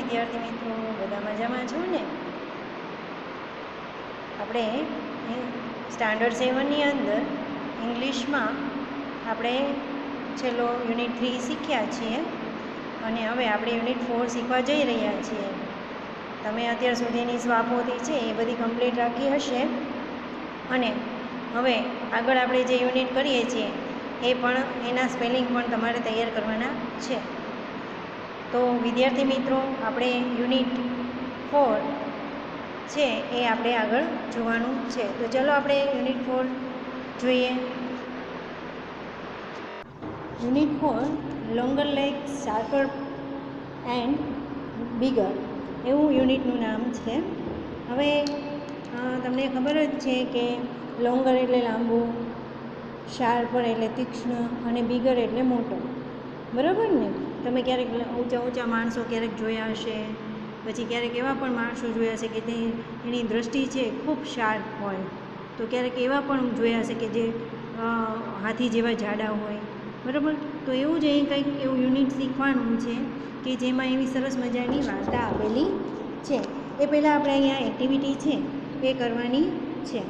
વિદ્યાર્થી મિત્રો, બધા મજામાં છો ને? આપણે સ્ટાન્ડર્ડ 7ની અંદર ઇંગ્લિશમાં આપણે છેલ્લો યુનિટ 3 શીખ્યા છીએ અને હવે આપણે યુનિટ 4 શીખવા જઈ રહ્યા છીએ. તમે અત્યાર સુધીની સ્વાપોથી છે એ બધી કમ્પ્લીટ રાખી હશે અને હવે આગળ આપણે જે યુનિટ કરીએ છીએ એ પણ એના સ્પેલિંગ પણ તમારે તૈયાર કરવાના છે. તો વિદ્યાર્થી મિત્રો, આપણે યુનિટ 4 છે એ આપણે આગળ જોવાનું છે. તો ચલો આપણે યુનિટ 4 જોઈએ. Unit 4 longer legs sharper and bigger એવું યુનિટનું નામ છે. હવે તમને ખબર જ છે કે લોંગર એટલે લાંબુ, શાર્પર એટલે તીક્ષ્ણ અને બિગર એટલે મોટો, બરાબર ને? તમે ક્યારેક ઊંચા માણસો ક્યારેક જોયા હશે, પછી ક્યારેક એવા પણ માણસો જોયા હશે કે એની દૃષ્ટિ છે ખૂબ શાર્પ હોય, તો ક્યારેક એવા પણ જોયા હશે કે જે હાથી જેવા જાડા હોય, બરાબર? તો એવું જ અહીં કંઈક એવું યુનિટ શીખવાનું છે કે જેમાં એવી સરસ મજાની વાર્તા આપેલી છે. એ પહેલાં આપણે અહીંયા એક્ટિવિટી છે એ કરવાની છે.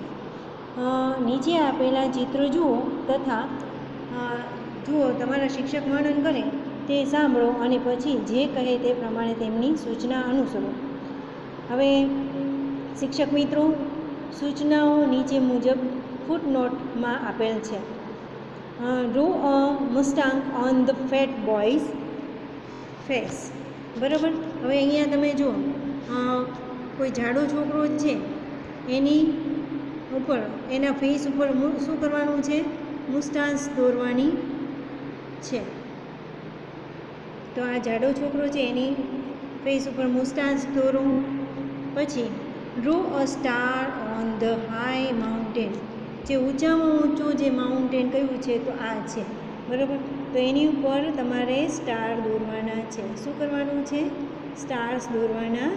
નીચે આપેલા ચિત્ર જુઓ તથા તમારા શિક્ષક વર્ણન કરે તે સાંભળો અને પછી જે કહે તે પ્રમાણે તેમની સૂચના અનુસરો. હવે શિક્ષક મિત્રો, સૂચનાઓ નીચે મુજબ ફૂટનોટમાં આપેલ છે. Draw a mustang on the fat boy's face, બરાબર? હવે અહીંયા તમે જુઓ, કોઈ જાડો છોકરો છે એની ઉપર, એના ફેસ ઉપર શું કરવાનું છે? મુસ્ટાન્સ દોરવાની છે. તો આ જાડો છોકરો છે એની ફેસ ઉપર મુસ્ટાન્સ દોરો. પછી draw a star on the high mountain, જે ઊંચામાં ઊંચું જે માઉન્ટેન કયું છે તો આ છે, બરાબર? તો એની ઉપર તમારે સ્ટાર દોરવાના છે. શું કરવાનું છે? સ્ટાર્સ દોરવાના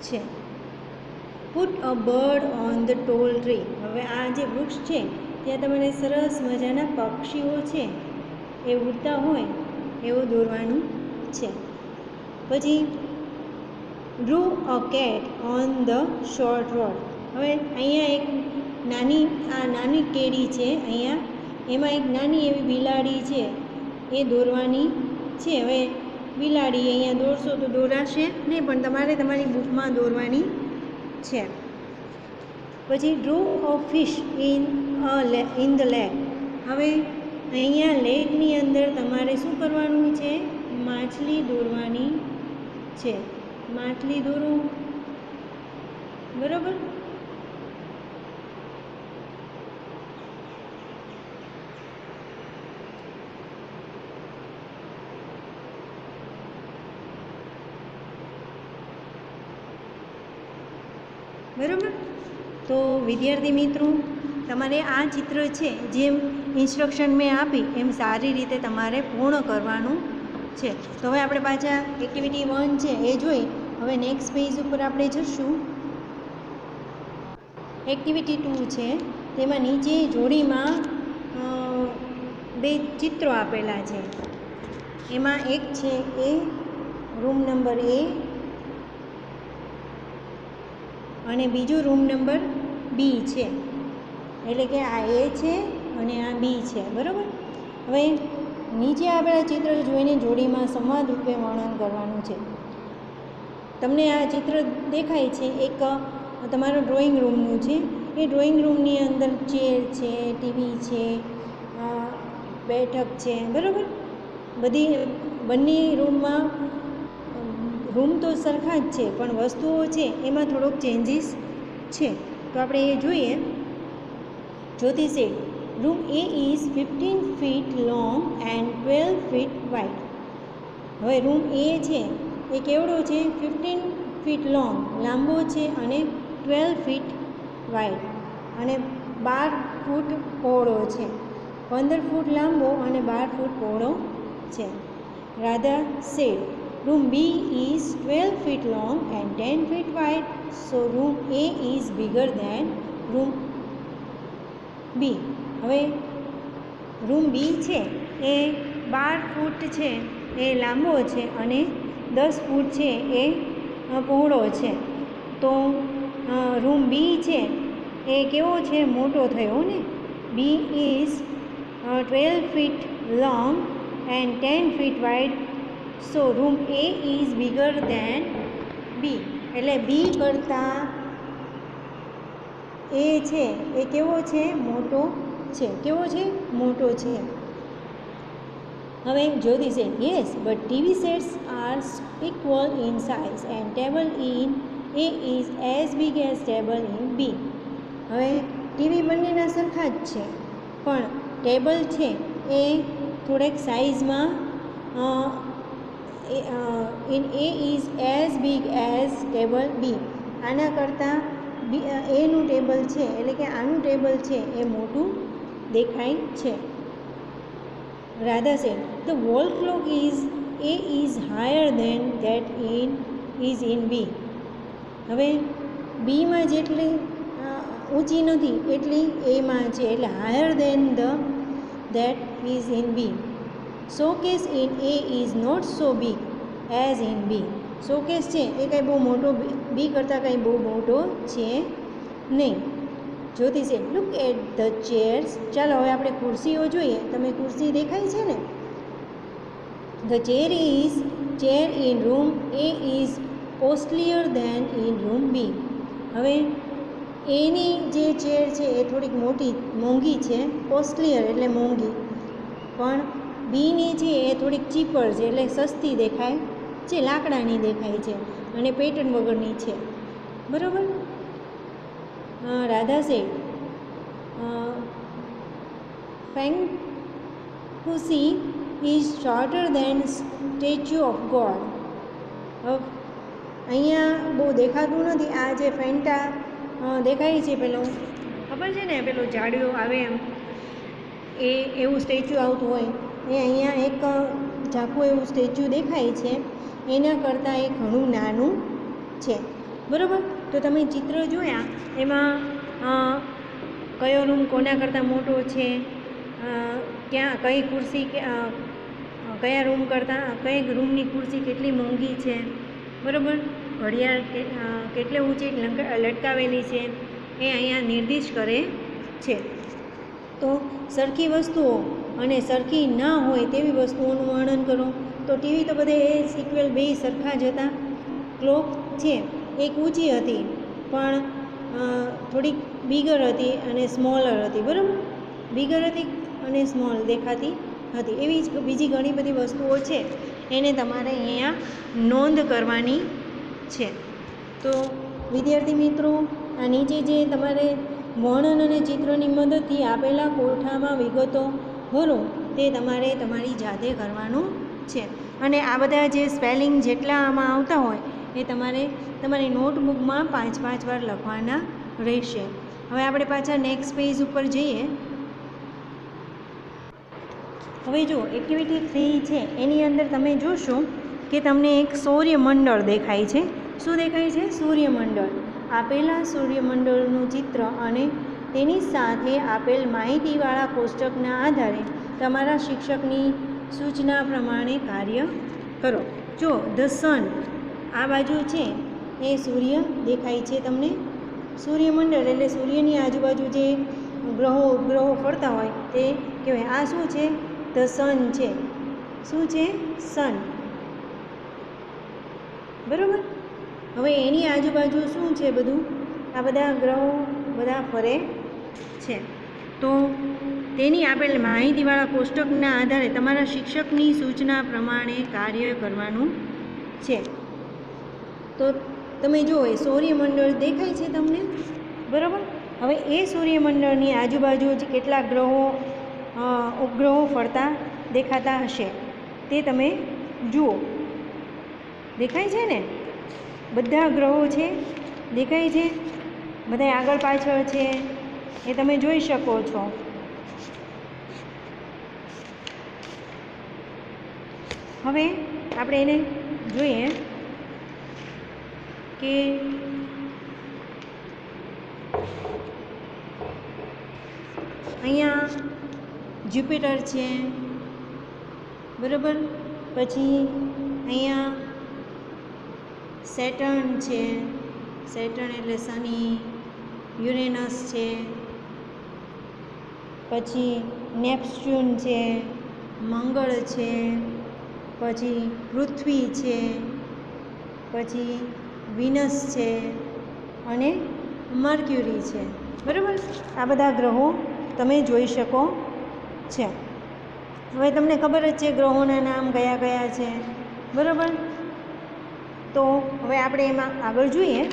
છે. Put a bird on the tall tree, હવે આ જે વૃક્ષ છે ત્યાં તમારે સરસ મજાના પક્ષીઓ છે એ ઉડતા હોય એવું દોરવાનું છે. પછી draw a cat on the short road, હવે અહીંયા એક નાની કેડી છે, અહીંયા એમાં એક નાની એવી બિલાડી છે એ દોરવાની છે. હવે બિલાડી અહીંયા દોરશો તો દોરાશે નહીં, પણ તમારે તમારી બુકમાં દોરવાની છે. પછી draw a fish in the lake, હવે અહીંયા લેકની અંદર તમારે શું કરવાનું છે? માછલી દોરવાની છે. માછલી દોરો, બરાબર? બરાબર? તો વિદ્યાર્થી મિત્રો, તમારે આ ચિત્ર છે જેમ ઇન્સ્ટ્રક્શન મેં આપી એમ સારી રીતે તમારે પૂર્ણ કરવાનું છે. તો હવે આપણે પાછા એક્ટિવિટી 1 છે એ જોઈ હવે નેક્સ્ટ પેજ ઉપર આપણે જઈશું. એક્ટિવિટી 2 છે, તેમાં નીચે જોડીમાં 2 ચિત્રો આપેલા છે. એમાં એક છે એ રૂમ નંબર A અને બીજું રૂમ નંબર B છે, એટલે કે આ A છે અને આ B છે, બરાબર? હવે નીચે આપેલા ચિત્ર જોઈને જોડીમાં સંવાદ રૂપે વર્ણન કરવાનું છે. તમને આ ચિત્ર દેખાય છે એક તમારો ડ્રોઈંગ રૂમનું છે. એ ડ્રોઈંગ રૂમની અંદર ચેર છે, ટીવી છે, બેઠક છે, બરાબર? બંને રૂમમાં રૂમ તો સરખા જ છે પણ વસ્તુઓ છે એમાં થોડોક ચેન્જીસ છે. તો આપણે એ જોઈએ. જ્યોતિ sad, room A is 15 feet long and 12 feet wide. હવે રૂમ A છે એ કેવડો છે? 15 feet long, લાંબો છે, અને 12 feet wide, અને 12 ફૂટ પહોળો છે. 15 ફૂટ લાંબો અને 12 ફૂટ પહોળો છે. Radha said, room B is 12 feet long and 10 feet wide, so room A is bigger than room B. હવે રૂમ B છે એ 12 ફૂટ છે એ લાંબો છે અને 10 ફૂટ છે એ પહોળો છે. તો રૂમ બી છે એ કેવો છે, મોટો થયો ને. B is 12 feet long and 10 feet wide. So room A is bigger than B. એટલે બી કરતાં એ છે એ કેવો છે, મોટો છે. કેવો છે, મોટો છે. હવે જ્યોતિ છે, yes but TV sets are equal in size and table in A is as big as table in B. હવે ટીવી બંનેના સરખા જ છે, પણ ટેબલ છે એ થોડેક સાઇઝમાં in A is as big as table B. આના કરતાં એનું ટેબલ છે એટલે કે આનું ટેબલ છે એ મોટું દેખાય છે. Radha said the wall clock is A is higher than that is in B. હવે બીમાં જેટલી ઊંચી નથી એટલી એમાં છે, એટલે higher than that is in B. Showcase in A is not so big as in B. Showcase છે એ કંઈ બહુ મોટો બી કરતાં કંઈ બહુ મોટો છે નહીં. જ્યોતિ છે લુક એટ ધ ચેર્સ. ચાલો હવે આપણે ખુરશીઓ જોઈએ. તમે ખુરશી દેખાય છે ને. The chair in room A is costlier than in room B. હવે એની જે ચેર છે એ થોડીક મોંઘી છે. કોસ્ટલીયર એટલે મોંઘી, પણ બીની છે એ થોડીક ચીપર છે એટલે સસ્તી દેખાય છે, લાકડાની દેખાય છે અને પેટર્ન વગરની છે. બરાબર. રાધા સેડ ફેંગકુસી is shorter than statue of God. હવે અહીંયા બહુ દેખાતું નથી. આ જે ફેન્ટા દેખાય છે, પેલો ખબર છે ને, પેલો જાડિયો આવે એમ એ એવું સ્ટેચ્યુ આવતું હોય એ અહીંયા એક ઝાંખું એવું સ્ટેચ્યુ દેખાય છે, એના કરતાં એ ઘણું નાનું છે. બરાબર. તો તમે ચિત્ર જોયા એમાં કયો રૂમ કોના કરતાં મોટો છે, કઈ ખુરશી કયા રૂમ કરતાં કઈ રૂમની ખુરશી કેટલી મોંઘી છે. બરાબર. ઘડિયાળ કેટલે ઊંચી લટકાવેલી છે એ અહીંયા નિર્દિષ્ટ કરે છે. તો સરખી વસ્તુઓ અને સરખી ના હોય તેવી વસ્તુઓનું વર્ણન કરો. તો ટીવી તો બધે એ સિક્વેલ બે સરખા જ હતા. ક્લોક છે એક ઊંચી હતી પણ થોડીક બિગર હતી અને સ્મોલર હતી. બરાબર. બિગર હતી અને સ્મોલ દેખાતી હતી. એવી જ બીજી ઘણી બધી વસ્તુઓ છે, એને તમારે અહીંયા નોંધ કરવાની છે. તો વિદ્યાર્થી મિત્રો, આ નીચે જે તમારે વર્ણન અને ચિત્રની મદદથી આપેલા કોઠામાં વિગતો ભરો તે તમારે તમારી જાતે કરવાનું છે. અને આ બધા જે સ્પેલિંગ જેટલા આમાં આવતા હોય એ તમારે તમારી નોટબુકમાં 5-5 વાર લખવાના રહેશે. હવે આપણે પાછા નેક્સ્ટ પેજ ઉપર જઈએ. હવે જો એક્ટિવિટી 3 છે એની અંદર તમે જોશો કે તમને એક સૂર્યમંડળ દેખાય છે. શું દેખાય છે? સૂર્યમંડળ. આપેલા સૂર્યમંડળનું ચિત્ર અને તેની સાથે આપેલ માહિતીવાળા કોષ્ટકના આધારે તમારા શિક્ષકની સૂચના પ્રમાણે કાર્ય કરો. જો ધ સન આ બાજુ છે એ સૂર્ય દેખાય છે તમને. સૂર્યમંડળ એટલે સૂર્યની આજુબાજુ જે ગ્રહો ઉપગ્રહો ફરતા હોય તે કહેવાય. આ શું છે? ધ સન છે. શું છે? સન. બરાબર. હવે એની આજુબાજુ શું છે? બધું આ બધા ગ્રહો બધા ફરે છે. તો તેની આપેલ માહિતીવાળા કોષ્ટકના આધારે તમારા શિક્ષકની સૂચના પ્રમાણે કાર્ય કરવાનું છે. તો તમે જુઓ એ સૂર્યમંડળ દેખાય છે તમને. બરાબર. હવે એ સૂર્યમંડળની આજુબાજુ જ કેટલા ગ્રહો ઉપગ્રહો ફરતા દેખાતા હશે તે તમે જુઓ. દેખાય છે ને? બધા ગ્રહો છે દેખાય છે. બધા આગળ પાછળ છે એ તમે જોઈ શકો છો. હવે આપણે એને જોઈએ કે અહીંયા જ્યુપિટર છે. બરાબર. પછી અહીંયા સેટર્ન છે, સેટર્ન એટલે શનિ, યુરેનસ છે, પછી નેપ્ચ્યુન છે, મંગળ છે, પછી પૃથ્વી છે, પછી વિનસ છે અને મર્ક્યુરી છે. બરાબર, આ બધા ગ્રહો તમે જોઈ શકો છે. હવે તમને ખબર જ છે ગ્રહોના નામ કયા કયા છે. બરાબર, તો હવે આપણે એમાં આગળ જોઈએ.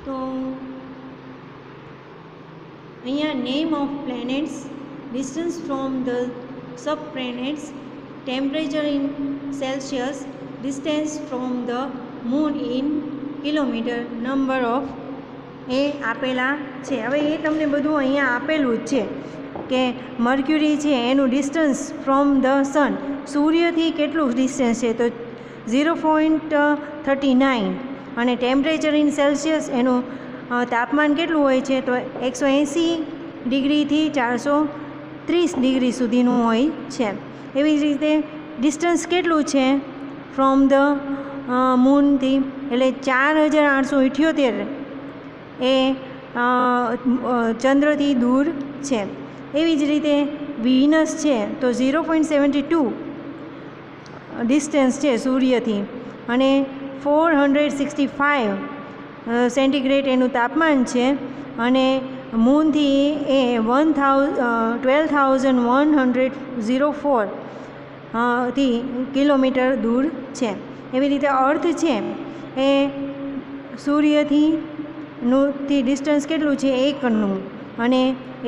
તો અહીંયા name of planets, distance from the sun planets, temperature in Celsius, distance from the moon in kilometre, number of એ આપેલા છે. હવે એ તમને બધું અહીંયા આપેલું જ છે કે મર્ક્યુરી છે એનું ડિસ્ટન્સ ફ્રોમ ધ સન, સૂર્યથી કેટલું ડિસ્ટન્સ છે તો 0.39, અને ટેમ્પરેચર ઇન સેલ્સિયસ એનું તાપમાન કેટલું હોય છે તો 180 ડિગ્રીથી 430 ડિગ્રી સુધીનું હોય છે. એવી જ રીતે ડિસ્ટન્સ કેટલું છે ફ્રોમ ધ મૂનથી, એટલે 4878 એ ચંદ્રથી દૂર છે. એવી જ રીતે વિનસ છે તો 0.72 ડિસ્ટન્સ છે સૂર્યથી, અને 465 સેન્ટીગ્રેડ એનું તાપમાન છે, અને મૂનથી એ 12,104 થી કિલોમીટર દૂર છે. એવી રીતે અર્થ છે એ સૂર્યથી ડિસ્ટન્સ કેટલું છે 1નું, અને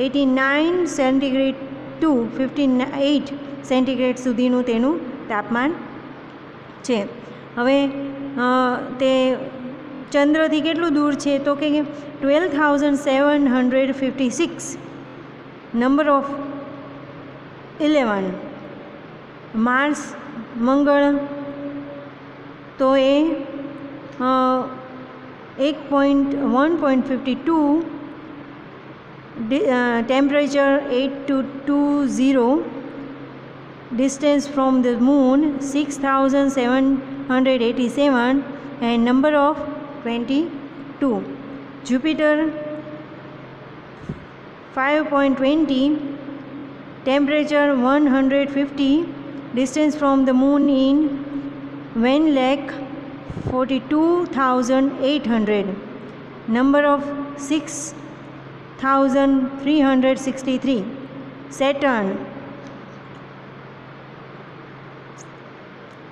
89 સેન્ટીગ્રેડ ટુ 58 સેન્ટીગ્રેડ સુધીનું તેનું તાપમાન છે. હવે તે ચંદ્રથી કેટલું દૂર છે તો કે 12,756, નંબર ઓફ 11. માર્સ, મંગળ તો એ 1.52, temperature 8220, distance from the moon 6,787, and number of 22. Jupiter 5.20, temperature 150, distance from the moon in 1 lakh 42,800, number of 6,363. Saturn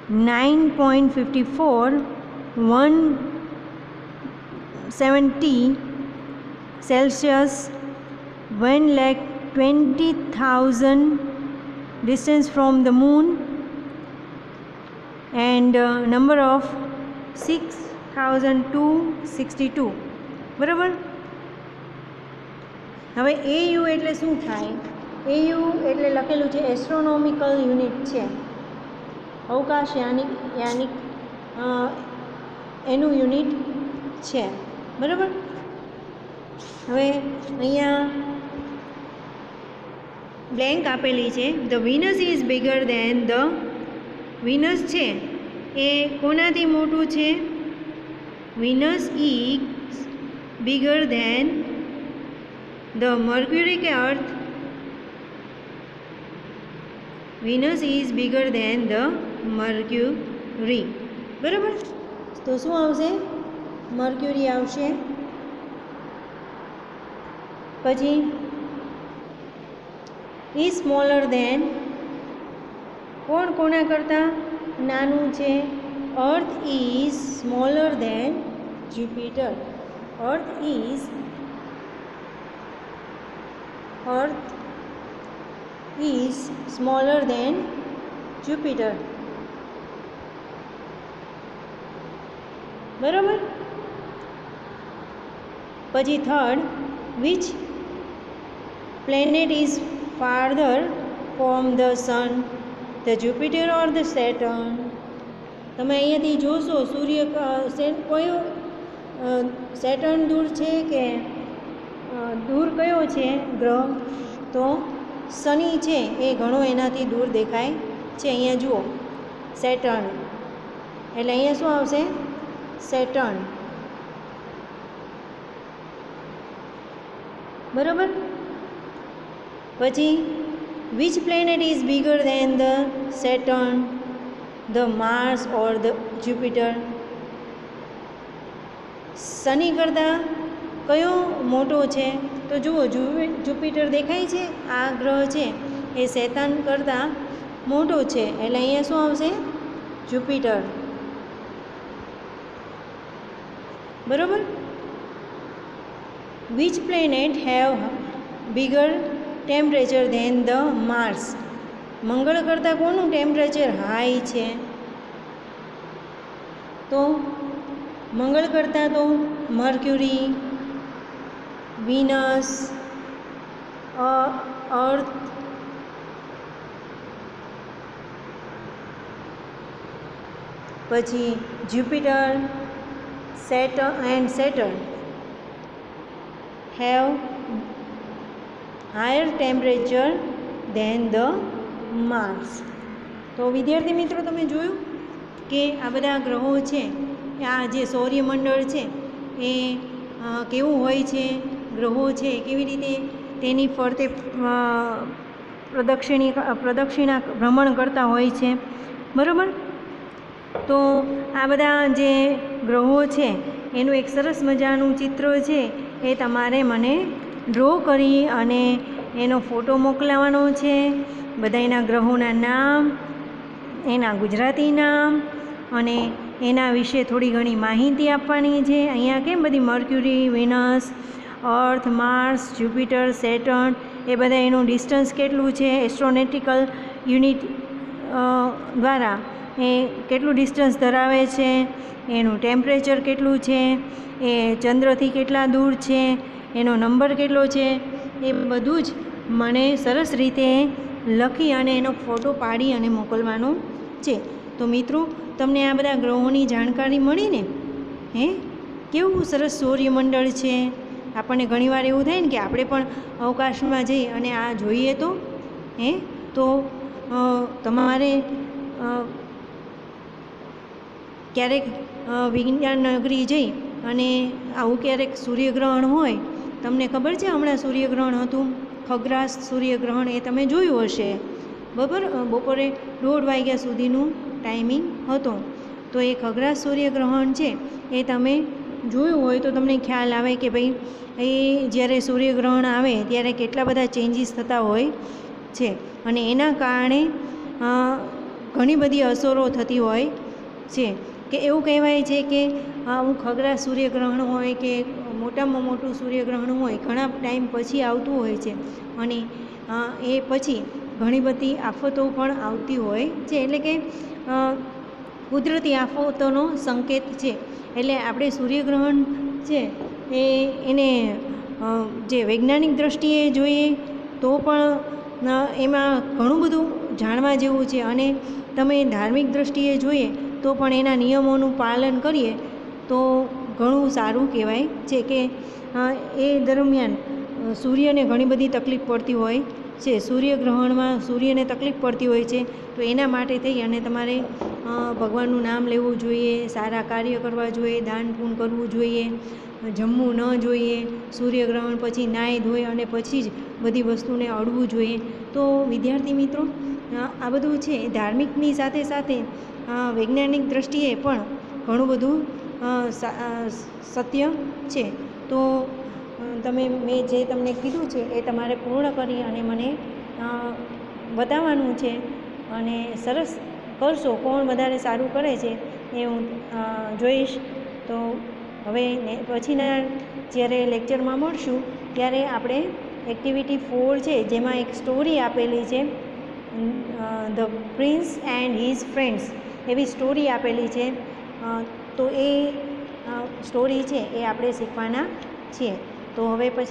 9.54, 170 Celsius, 1,20,000 distance from the moon, and number of 6,262. બરાબર. હવે AU એટલે શું થાય? AU એટલે લખેલું છે astronomical unit છે, અવકાશ યાનિક એનું યુનિટ છે. બરાબર. હવે અહીંયા બ્લેન્ક આપેલી છે. The Venus is bigger than the, Venus છે એ કોનાથી મોટું છે? Venus is bigger than the Mercury કે Earth? Venus is bigger than the Mercury. બરાબર. તો શું આવશે? મર્ક્યુરી આવશે. પછી ઇઝ સ્મોલર દેન, કોણ કોના કરતાં નાનું છે? Earth is smaller than Jupiter. Earth is smaller than Jupiter. બરાબર. પછી third, which planet is farther from the sun, the Jupiter or the Saturn? તમે અહીંયાથી જોશો સૂર્ય કયો સેટર્ન દૂર છે કે દૂર કયો છે ગ્રહ? તો શનિ છે એ ઘણો એનાથી દૂર દેખાય છે. અહીંયા જુઓ સેટર્ન, એટલે અહીંયા શું આવશે? સેટર્ન. બરાબર. પછી which planet is bigger than the Saturn, the Mars or the Jupiter? શનિ કરતાં કયો મોટો છે? તો જુઓ જુપિટર દેખાય છે, આ ગ્રહ છે એ શેતાન કરતાં મોટો છે, એટલે અહીંયા શું આવશે? જુપિટર. બરાબર. Which planet have bigger temperature than the Mars? મંગળ કરતાં કોનું ટેમ્પરેચર હાઈ છે? તો મંગળ કરતાં તો મર્ક્યુરી, વિનસ, અર્થ, પછી Jupiter સેટર્ન have higher temperature than the Mars. તો વિદ્યાર્થી મિત્રો તમે જોયું કે આ બધા ગ્રહો છે, આ જે સૌર્યમંડળ છે એ કેવું હોય છે, ગ્રહો છે કેવી રીતે તેની ફરતે પ્રદક્ષિણા ભ્રમણ કરતા હોય છે. બરાબર. તો આ બધા જે ગ્રહો છે એનું એક સરસ મજાનું ચિત્ર છે એ તમારે મને ડ્રો કરી અને એનો ફોટો મોકલાવવાનો છે. બધાયના ગ્રહોના નામ, એના ગુજરાતી નામ અને એના વિશે થોડી ઘણી માહિતી આપવાની છે. અહીંયા કેમ બધી મર્ક્યુરી, વિનસ, અર્થ, માર્સ, જ્યુપિટર, સેટર્ન એ બધા એનું ડિસ્ટન્સ કેટલું છે, એસ્ટ્રોનોટિકલ યુનિટ દ્વારા એ કેટલું ડિસ્ટન્સ ધરાવે છે, એનું ટેમ્પરેચર કેટલું છે, એ ચંદ્રથી કેટલા દૂર છે, એનો નંબર કેટલો છે, એ બધું જ મને સરસ રીતે લખી અને એનો ફોટો પાડી અને મોકલવાનો છે. તો મિત્રો તમને આ બધા ગ્રહોની જાણકારી મળી ને? કેવું સરસ સૂર્યમંડળ છે. આપણને ઘણીવાર એવું થાય ને કે આપણે પણ અવકાશમાં જઈ અને આ જોઈએ તો તમારે ક્યારેક વિજ્ઞાન નગરી જઈ અને આવું ક્યારેક સૂર્યગ્રહણ હોય, તમને ખબર છે હમણાં સૂર્યગ્રહણ હતું, ખગ્રાસ સૂર્યગ્રહણ, એ તમે જોયું હશે. બપોરે 1:30 વાગ્યા સુધીનું ટાઈમિંગ હતો. તો એ ખગ્રાસ સૂર્યગ્રહણ છે એ તમે જોયું હોય તો તમને ખ્યાલ આવે કે ભાઈ એ જ્યારે સૂર્યગ્રહણ આવે ત્યારે કેટલા બધા ચેન્જીસ થતા હોય છે અને એના કારણે ઘણી બધી અસરો થતી હોય છે. કે એવું કહેવાય છે કે અમુક ખગ્રાસ સૂર્યગ્રહણ હોય કે મોટામાં મોટું સૂર્યગ્રહણ હોય ઘણા ટાઈમ પછી આવતું હોય છે અને એ પછી ઘણી બધી આફતો પણ આવતી હોય છે. એટલે કે કુદરતી આફતોનો સંકેત છે. એટલે આપણે સૂર્યગ્રહણ છે એને જે વૈજ્ઞાનિક દૃષ્ટિએ જોઈએ તો પણ એમાં ઘણું બધું જાણવા જેવું છે અને તમે ધાર્મિક દૃષ્ટિએ જોઈએ તો પણ એના નિયમોનું પાલન કરીએ તો ઘણું સારું કહેવાય છે. કે એ દરમિયાન સૂર્યને ઘણી બધી તકલીફ પડતી હોય છે, સૂર્યગ્રહણમાં સૂર્યને તકલીફ પડતી હોય છે. તો એના માટે થઈ અને તમારે ભગવાનનું નામ લેવું જોઈએ, સારા કાર્ય કરવા જોઈએ, દાન પૂન કરવું જોઈએ, જમવું ન જોઈએ, સૂર્યગ્રહણ પછી નાહી ધોઈ અને પછી જ બધી વસ્તુને અડવું જોઈએ. તો વિદ્યાર્થી મિત્રો આ બધું છે ધાર્મિકની સાથે સાથે વૈજ્ઞાનિક દૃષ્ટિએ પણ ઘણું બધું સત્ય છે. તો મેં જે તમને કીધું છે એ તમારે પૂર્ણ કરી અને મને બતાવવાનું છે અને સરસ કરશો. કોણ વધારે સારું કરે છે એ હું જોઈશ. તો હવે પછીના જ્યારે લેક્ચરમાં મળશું ત્યારે આપણે એક્ટિવિટી 4 છે જેમાં એક સ્ટોરી આપેલી છે, the prince and his friends એવી સ્ટોરી આપેલી છે. તો એ સ્ટોરી છે એ આપણે શીખવાના છીએ. તો હવે પછી